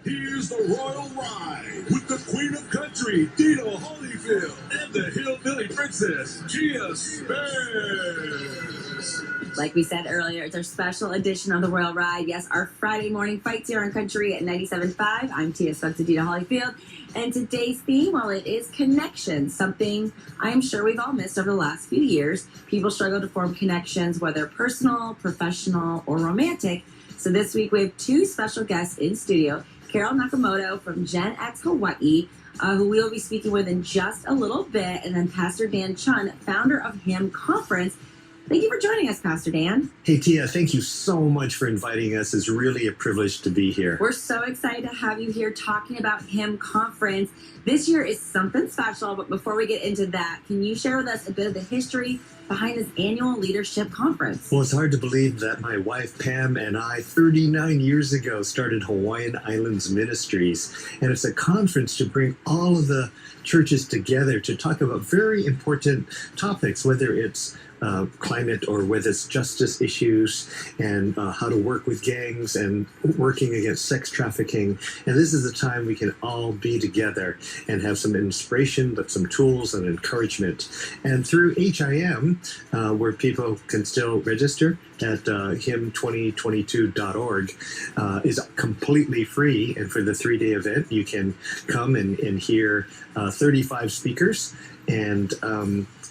Here's the Royal Ride with the Queen of Country, Dina Holyfield, and the Hillbilly Princess, Gia Spears. Like we said earlier, it's our special edition of the Royal Ride. Yes, our Friday morning fights here on Country at 97.5. I'm Tia Spencer, Dina Holyfield. And today's theme, well, it is connection, something I'm sure we've all missed over the last few years. People struggle to form connections, whether personal, professional, or romantic. So this week we have two special guests in studio. Carol Nakamoto from Gen X Hawai, who we'll be speaking with in just a little bit. And then Pastor Dan Chun, founder of HIM Conference. Thank you for joining us, Pastor Dan. Hey, Tia, thank you so much for inviting us. It's really a privilege to be here. We're so excited to have you here talking about HIM Conference. This year is something special, but before we get into that, can you share with us a bit of the history behind this annual leadership conference? Well, it's hard to believe that my wife, Pam, and I, 39 years ago, started Hawaiian Islands Ministries. And it's a conference to bring all of the churches together to talk about very important topics, whether it's climate or whether it's justice issues and how to work with gangs and working against sex trafficking. And this is the time we can all be together and have some inspiration, but some tools and encouragement. And through HIM, where people can still register at him2022.org, is completely free. And for the 3-day event, you can come and hear 35 speakers. And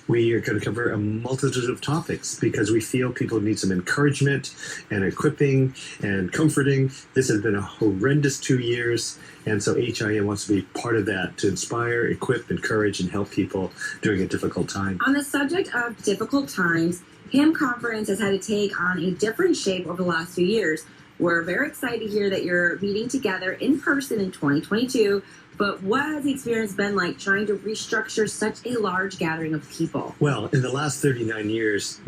we are going to cover a multitude of topics because we feel people need some encouragement and equipping and comforting. This has been a horrendous 2 years, and so HIM wants to be part of that to inspire, equip, encourage, and help people during a difficult time. On the subject of difficult times, HIM Conference has had to take on a different shape over the last few years. We're very excited to hear that you're meeting together in person in 2022. But what has the experience been like trying to restructure such a large gathering of people? Well, in the last 39 years,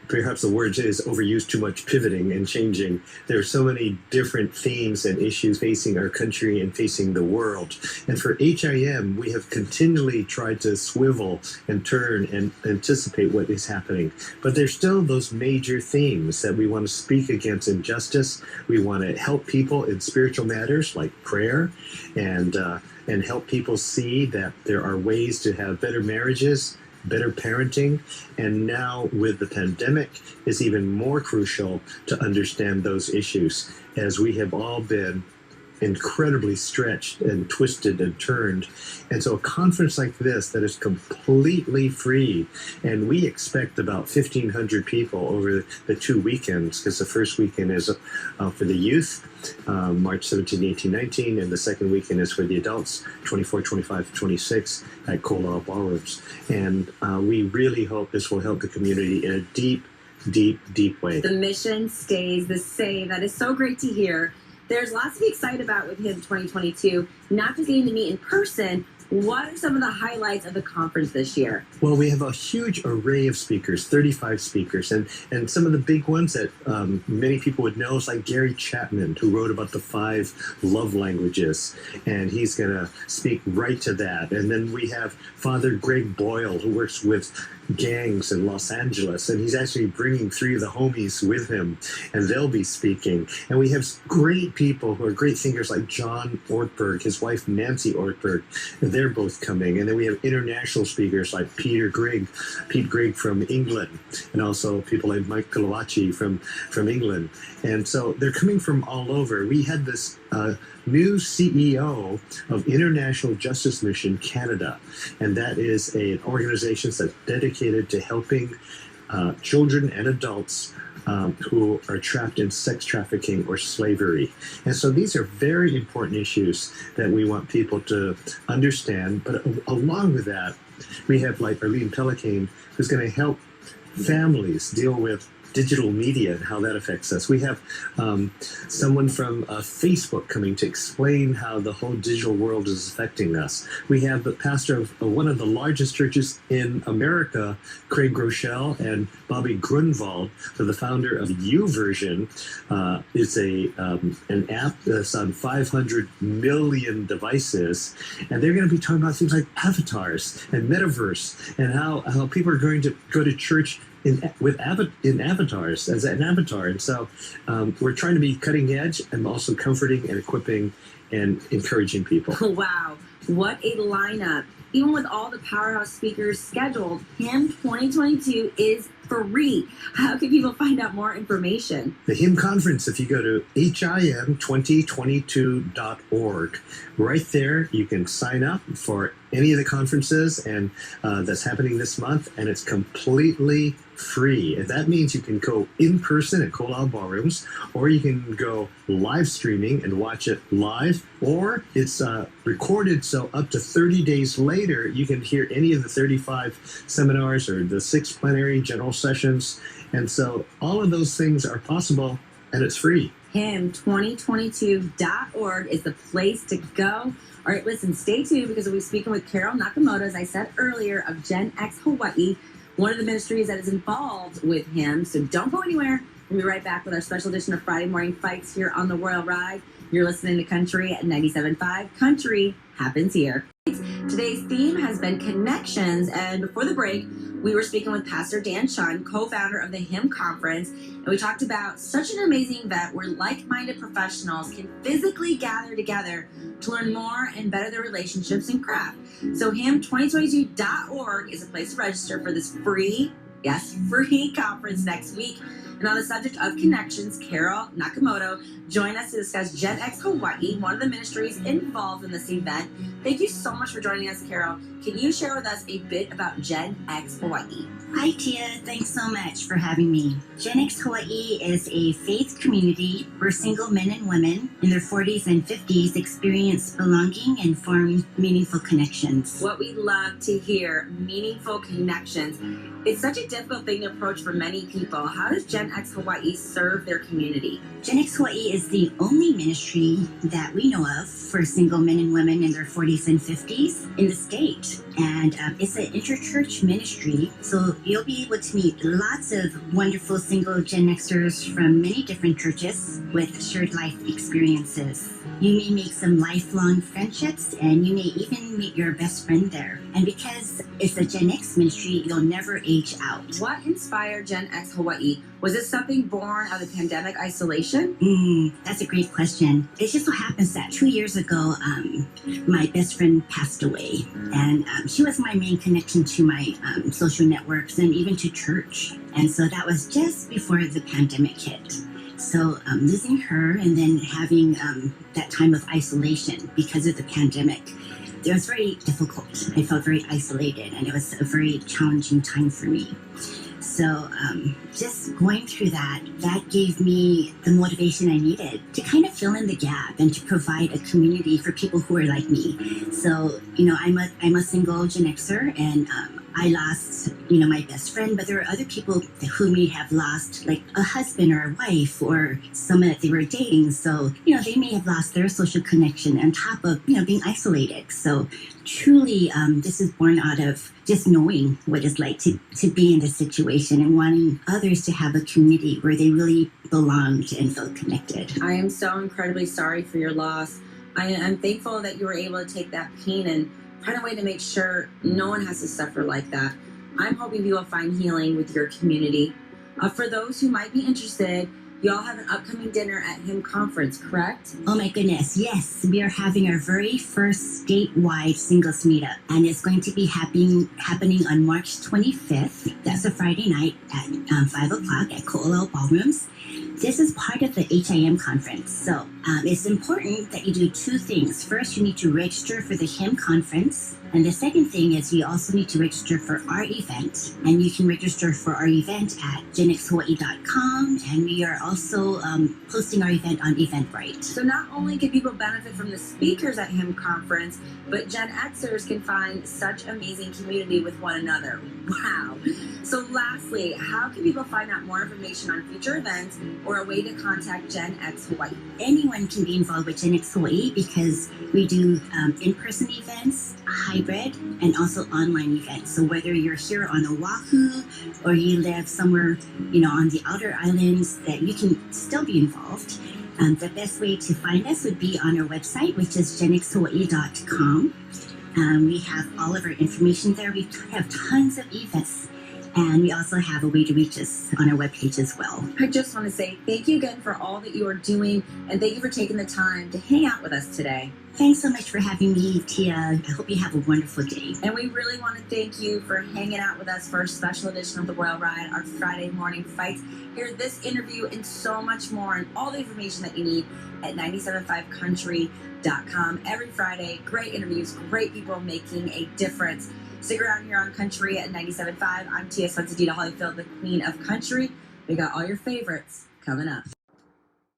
perhaps the word is overused too much, pivoting and changing. There are so many different themes and issues facing our country and facing the world. And for HIM, we have continually tried to swivel and turn and anticipate what is happening. But there's still those major themes that we want to speak against injustice. We want to help people in spiritual matters like prayer and help people see that there are ways to have better marriages, better parenting, and now with the pandemic, it's even more crucial to understand those issues as we have all been incredibly stretched and twisted and turned. And so a conference like this that is completely free, and we expect about 1,500 people over the 2 weekends, because the first weekend is for the youth, March 17, 18, 19, and the second weekend is for the adults, 24, 25, 26 at Kola Ballrooms. And we really hope this will help the community in a deep, deep, deep way. The mission stays the same. That is so great to hear. There's lots to be excited about with HIM 2022, not just getting to meet in person. What are some of the highlights of the conference this year? Well, we have a huge array of speakers, 35 speakers, and some of the big ones that many people would know is like Gary Chapman, who wrote about the 5 love languages, and he's going to speak right to that. And then we have Father Greg Boyle, who works with gangs in Los Angeles, and he's actually bringing 3 of the homies with him, and they'll be speaking. And we have great people who are great thinkers like John Ortberg, his wife Nancy Ortberg, and they're both coming. And then we have international speakers like Pete Grigg from England, and also people like Mike Kalawachi from England. And so they're coming from all over. We had this new CEO of International Justice Mission Canada, and that is an organization that's dedicated to helping children and adults who are trapped in sex trafficking or slavery. And so these are very important issues that we want people to understand. But along with that, we have like Arlene Pelican, who's going to help families deal with digital media and how that affects us. We have someone from Facebook coming to explain how the whole digital world is affecting us. We have the pastor of one of the largest churches in America, Craig Groeschel, and Bobby Grunwald, the founder of YouVersion. It's an app that's on 500 million devices, and they're going to be talking about things like avatars and metaverse and how people are going to go to church in avatars, as an avatar. And so we're trying to be cutting edge and also comforting and equipping and encouraging people. Wow, what a lineup. Even with all the powerhouse speakers scheduled, HIM 2022 is free. How can people find out more information? The HIM conference, if you go to him2022.org, right there you can sign up for any of the conferences and that's happening this month, and it's completely free. And that means you can go in person at Kolau Ballrooms, or you can go live streaming and watch it live, or it's recorded, so up to 30 days later you can hear any of the 35 seminars or the 6 plenary general sessions. And so all of those things are possible, and it's free. him2022.org is the place to go. All right, listen, stay tuned because we'll be speaking with Carol Nakamoto, as I said earlier, of Gen X Hawai, one of the ministries that is involved with HIM. So don't go anywhere. We'll be right back with our special edition of Friday Morning Fights here on the Royal Ride. You're listening to Country at 97.5. Country happens here. Today's theme has been connections, and before the break, we were speaking with Pastor Dan Chun, co-founder of the HIM Conference, and we talked about such an amazing event where like-minded professionals can physically gather together to learn more and better their relationships and craft. So him2022.org is a place to register for this free conference next week. And on the subject of connections, Carol Nakamoto joined us to discuss Gen X Hawai, one of the ministries involved in this event. Thank you so much for joining us, Carol. Can you share with us a bit about Gen X Hawai? Hi, Tia. Thanks so much for having me. Gen X Hawai is a faith community where single men and women in their 40s and 50s experience belonging and form meaningful connections. What we love to hear, meaningful connections. It's such a difficult thing to approach for many people. How does Gen X Hawai serve their community? Gen X Hawai is the only ministry that we know of for single men and women in their 40s and 50s in the state. And it's an interchurch ministry, so you'll be able to meet lots of wonderful single Gen Xers from many different churches with shared life experiences. You may make some lifelong friendships, and you may even meet your best friend there. And because it's a Gen X ministry, you'll never age out. What inspired Gen X Hawai? Was this something born out of pandemic isolation? That's a great question. It just so happens that 2 years ago, my best friend passed away. And she was my main connection to my social networks and even to church. And so that was just before the pandemic hit. So losing her and then having that time of isolation because of the pandemic, it was very difficult. I felt very isolated, and it was a very challenging time for me. So just going through that gave me the motivation I needed to kind of fill in the gap and to provide a community for people who are like me. So, I'm a single Gen Xer, and I lost, my best friend, but there are other people who may have lost like a husband or a wife or someone that they were dating. So, they may have lost their social connection on top of, being isolated. So truly, this is born out of just knowing what it's like to be in this situation and wanting others to have a community where they really belonged and felt connected. I am so incredibly sorry for your loss. I'm thankful that you were able to take that pain and find a way to make sure no one has to suffer like that. I'm hoping you will find healing with your community. For those who might be interested, you all have an upcoming dinner at HIM Conference, correct? Oh my goodness, yes. We are having our very first statewide Singles Meetup, and it's going to be happening on March 25th. That's a Friday night at 5 o'clock at Ko'olau Ballrooms. This is part of the HIM conference, so it's important that you do two things. First, you need to register for the HIM conference, and the second thing is you also need to register for our event, and you can register for our event at genxhawaii.com, and we are also posting our event on Eventbrite. So not only can people benefit from the speakers at HIM Conference, but Gen Xers can find such amazing community with one another. Wow. So lastly, how can people find out more information on future events or a way to contact Gen X Hawai? Anyone can be involved with Gen X Hawai because we do in-person events, hybrid, and also online events. So whether you're here on Oahu or you live somewhere, on the outer islands, that you can still be involved. The best way to find us would be on our website, which is genxhawaii.com. We have all of our information there. We have tons of events And we also have a way to reach us on our webpage as well. I just want to say thank you again for all that you are doing, and thank you for taking the time to hang out with us today. Thanks so much for having me, Tia. I hope you have a wonderful day. And we really want to thank you for hanging out with us for a special edition of the Royal Ride, our Friday morning fights. Hear this interview and so much more, and all the information that you need at 975country.com. Every Friday, great interviews, great people making a difference. Stick around here on Country at 97.5. I'm Tia Spencer Holyfield, the Queen of Country. We got all your favorites coming up.